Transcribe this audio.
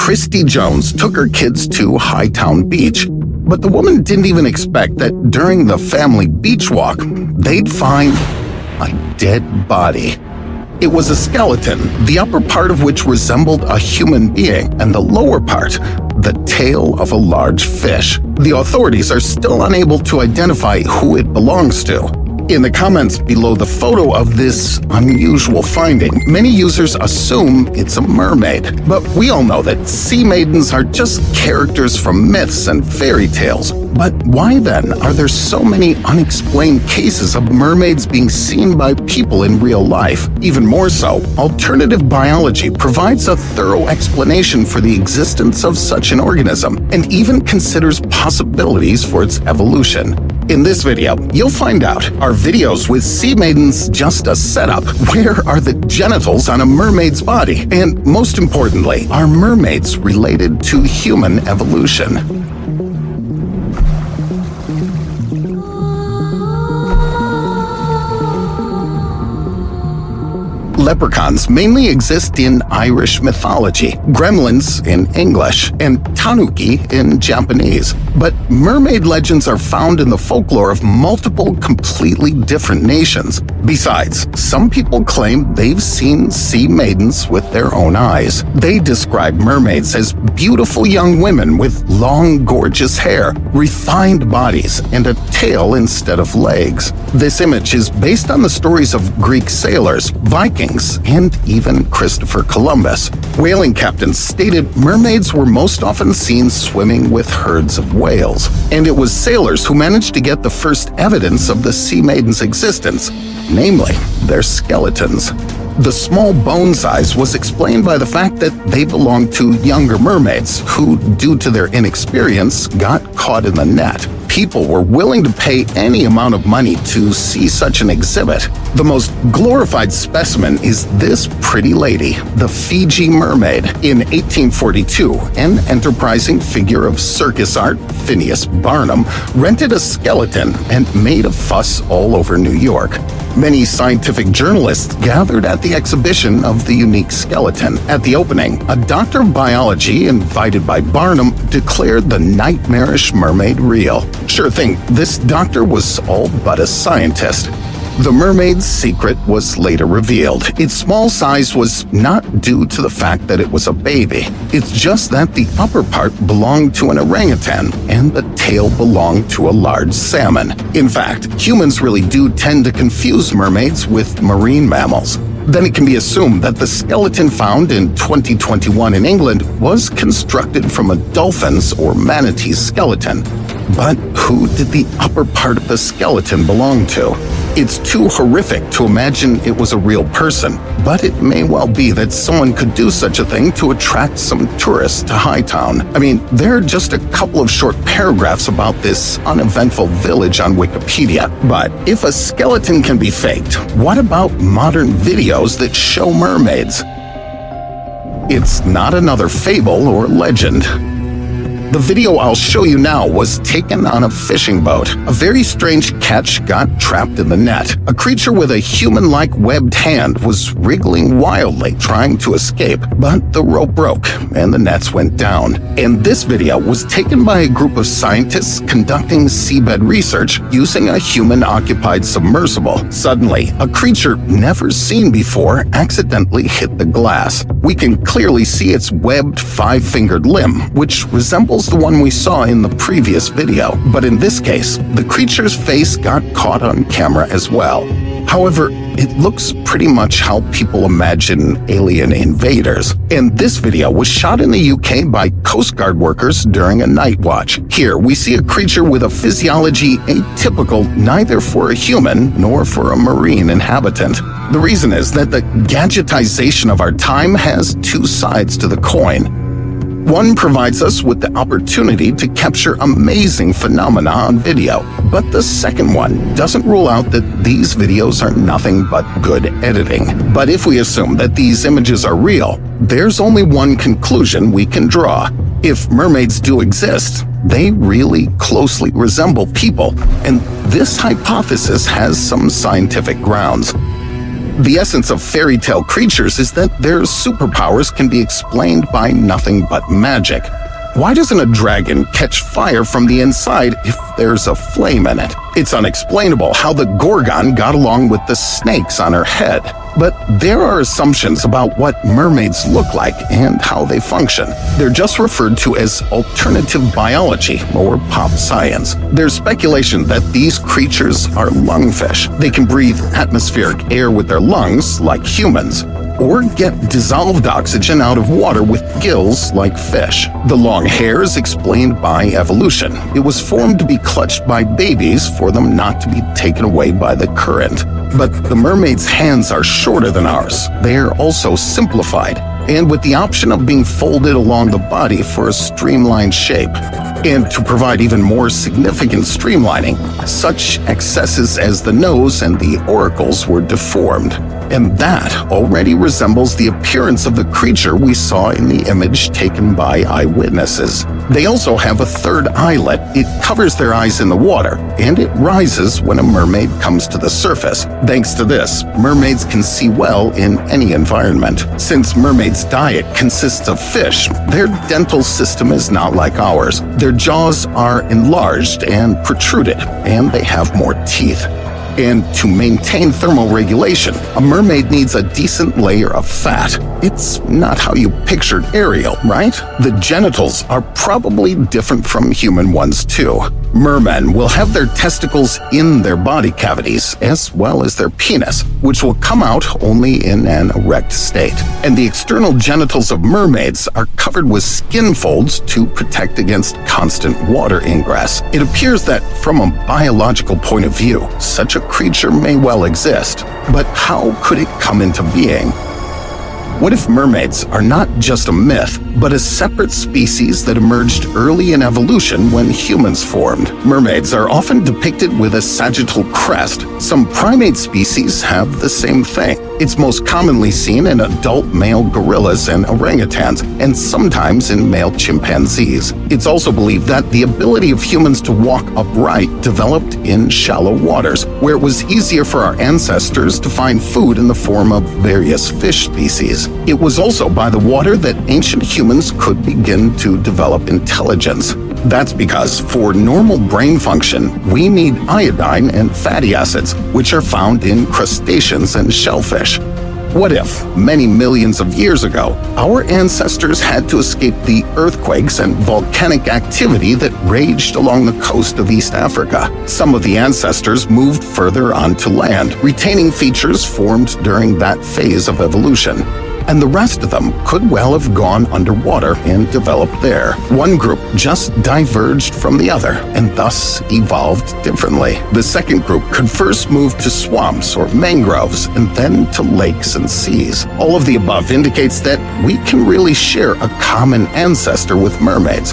Christy Jones took her kids to Hightown Beach, but the woman didn't even expect that during the family beach walk, they'd find a dead body. It was a skeleton, the upper part of which resembled a human being, and the lower part, the tail of a large fish. The authorities are still unable to identify who it belongs to. In the comments below the photo of this unusual finding, many users assume it's a mermaid. But we all know that sea maidens are just characters from myths and fairy tales. But why then are there so many unexplained cases of mermaids being seen by people in real life? Even more so, alternative biology provides a thorough explanation for the existence of such an organism and even considers possibilities for its evolution. In this video, you'll find out, are videos with sea maidens just a setup? Where are the genitals on a mermaid's body? And most importantly, are mermaids related to human evolution? Leprechauns mainly exist in Irish mythology, gremlins in English, and tanuki in Japanese. But mermaid legends are found in the folklore of multiple completely different nations. Besides, some people claim they've seen sea maidens with their own eyes. They describe mermaids as beautiful young women with long, gorgeous hair, refined bodies, and a tail instead of legs. This image is based on the stories of Greek sailors, Vikings, and even Christopher Columbus. Whaling captains stated mermaids were most often seen swimming with herds of whales, and it was sailors who managed to get the first evidence of the sea maidens' existence, namely their skeletons. The small bone size was explained by the fact that they belonged to younger mermaids who, due to their inexperience, got caught in the net. People were willing to pay any amount of money to see such an exhibit. The most glorified specimen is this pretty lady, the Fiji mermaid. In 1842, an enterprising figure of circus art, Phineas Barnum, rented a skeleton and made a fuss all over New York. Many scientific journalists gathered at the exhibition of the unique skeleton. At the opening, a doctor of biology invited by Barnum declared the nightmarish mermaid real. Sure thing, this doctor was all but a scientist. The mermaid's secret was later revealed. Its small size was not due to the fact that it was a baby. It's just that the upper part belonged to an orangutan and the tail belonged to a large salmon. In fact, humans really do tend to confuse mermaids with marine mammals. Then it can be assumed that the skeleton found in 2021 in England was constructed from a dolphin's or manatee's skeleton. But who did the upper part of the skeleton belong to? It's too horrific to imagine it was a real person, but it may well be that someone could do such a thing to attract some tourists to Hightown. I mean, there are just a couple of short paragraphs about this uneventful village on Wikipedia. But if a skeleton can be faked, what about modern videos that show mermaids? It's not another fable or legend. The video I'll show you now was taken on a fishing boat. A very strange catch got trapped in the net. A creature with a human-like webbed hand was wriggling wildly, trying to escape, but the rope broke and the nets went down. And this video was taken by a group of scientists conducting seabed research using a human-occupied submersible. Suddenly, a creature never seen before accidentally hit the glass. We can clearly see its webbed five-fingered limb, which resembles the one we saw in the previous video. But in this case, the creature's face got caught on camera as well. However, it looks pretty much how people imagine alien invaders. And this video was shot in the UK by Coast Guard workers during a night watch. Here, we see a creature with a physiology atypical neither for a human nor for a marine inhabitant. The reason is that the gadgetization of our time has two sides to the coin. One provides us with the opportunity to capture amazing phenomena on video, but the second one doesn't rule out that these videos are nothing but good editing. But if we assume that these images are real, there's only one conclusion we can draw. If mermaids do exist, they really closely resemble people, and this hypothesis has some scientific grounds. The essence of fairy tale creatures is that their superpowers can be explained by nothing but magic. Why doesn't a dragon catch fire from the inside if there's a flame in it? It's unexplainable how the Gorgon got along with the snakes on her head. But there are assumptions about what mermaids look like and how they function. They're just referred to as alternative biology or pop science. There's speculation that these creatures are lungfish. They can breathe atmospheric air with their lungs like humans, or get dissolved oxygen out of water with gills like fish. The long hair is explained by evolution. It was formed to be clutched by babies for them not to be taken away by the current. But the mermaid's hands are shorter than ours. They are also simplified, and with the option of being folded along the body for a streamlined shape. And to provide even more significant streamlining, such excesses as the nose and the auricles were deformed. And that already resembles the appearance of the creature we saw in the image taken by eyewitnesses. They also have a third eyelet. It covers their eyes in the water, and it rises when a mermaid comes to the surface. Thanks to this, mermaids can see well in any environment. Since mermaids' diet consists of fish, their dental system is not like ours. Their jaws are enlarged and protruded, and they have more teeth. And to maintain thermal regulation, a mermaid needs a decent layer of fat. It's not how you pictured Ariel, right? The genitals are probably different from human ones too. Mermen will have their testicles in their body cavities, as well as their penis, which will come out only in an erect state. And the external genitals of mermaids are covered with skin folds to protect against constant water ingress. It appears that, from a biological point of view, such a creature may well exist. But how could it come into being? What if mermaids are not just a myth, but a separate species that emerged early in evolution when humans formed? Mermaids are often depicted with a sagittal crest. Some primate species have the same thing. It's most commonly seen in adult male gorillas and orangutans, and sometimes in male chimpanzees. It's also believed that the ability of humans to walk upright developed in shallow waters, where it was easier for our ancestors to find food in the form of various fish species. It was also by the water that ancient humans could begin to develop intelligence. That's because for normal brain function, we need iodine and fatty acids, which are found in crustaceans and shellfish. What if, many millions of years ago, our ancestors had to escape the earthquakes and volcanic activity that raged along the coast of East Africa? Some of the ancestors moved further onto land, retaining features formed during that phase of evolution. And the rest of them could well have gone underwater and developed there. One group just diverged from the other and thus evolved differently. The second group could first move to swamps or mangroves and then to lakes and seas. All of the above indicates that we can really share a common ancestor with mermaids.